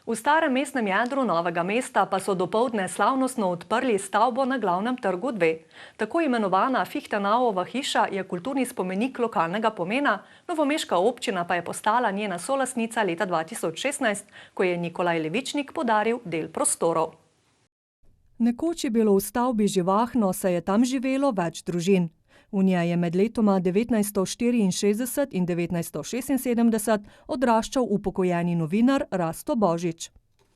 V starem mestnem jedru Novega mesta pa so dopoldne slavnostno odprli stavbo na glavnem trgu 2. Tako imenovana Fichtenauova hiša je kulturni spomenik lokalnega pomena, novomeška občina pa je postala njena solastnica leta 2016, ko je Nikolaj Levičnik podaril del prostorov. Nekoč je bilo v stavbi živahno, saj je tam živelo več družin. V njej je med letoma 1964 in 1976 odraščal upokojeni novinar Rasto Božič.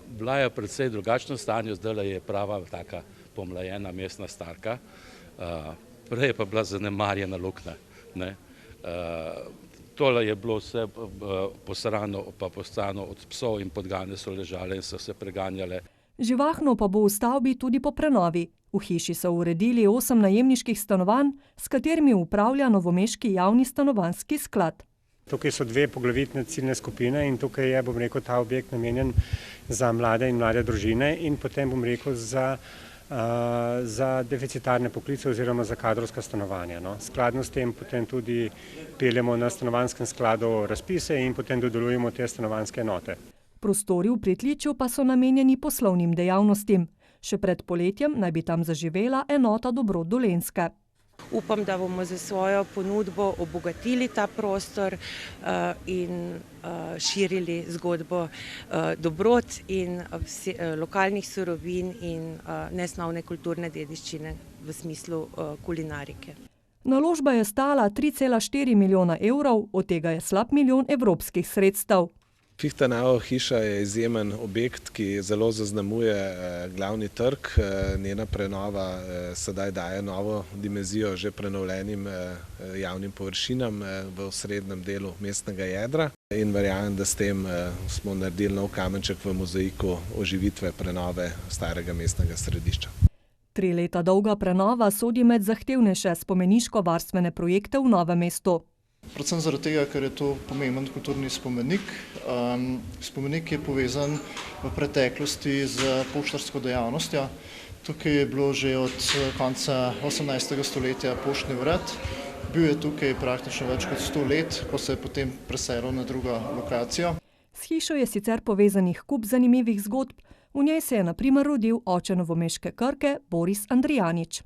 Bila je precej drugačno stanje, zdaj je prava taka pomlajena mestna starka. Prej je pa bila zanemarjena luknja. Tole je bilo vse posrano pa postano od psov in podgane so ležale in so se preganjale. Živahno pa bo v stavbi tudi po prenovi. V hiši so uredili 8 najemniških stanovanj, s katerimi upravlja novomeški javni stanovanjski sklad. Tukaj so 2 poglavitne ciljne skupine in tukaj je, ta objekt namenjen za mlade in mlade družine in potem, za deficitarne poklice oziroma za kadrovska stanovanja. Skladno s tem potem tudi peljemo na stanovanjskem skladu razpise in potem dodeljujemo te stanovanjske enote. Prostori v Pritličju pa so namenjeni poslovnim dejavnostim. Še pred poletjem naj bi tam zaživela enota Dobrod Dolenjske. Upam, da bomo za svojo ponudbo obogatili ta prostor in širili zgodbo dobrot in lokalnih surovin in nesnovne kulturne dediščine v smislu kulinarike. Naložba je stala 3,4 milijona evrov, od tega je slab milijon evropskih sredstev. Fichtenauova hiša je izjemen objekt, ki zelo zaznamuje glavni trg. Njena prenova sedaj daje novo dimenzijo že prenovljenim javnim površinam v osrednjem delu mestnega jedra. In verjamem, da s tem smo naredili nov kamenček v mozaiku oživitve prenove starega mestnega središča. 3 leta dolga prenova sodi med zahtevnejše spomeniško-varstvene projekte v Novem mestu. Predvsem zaradi tega, ker je to pomemben kulturni spomenik. Spomenik je povezan v preteklosti z poštarsko dejavnostjo. Tukaj je bilo že od konca 18. stoletja poštni urad. Bil je tukaj praktično več kot 100 let, ko se je potem preselil na drugo lokacijo. S hišo je sicer povezanih kup zanimivih zgodb. V njej se je na primer rodil oče novomeške Krke Boris Andrijanič.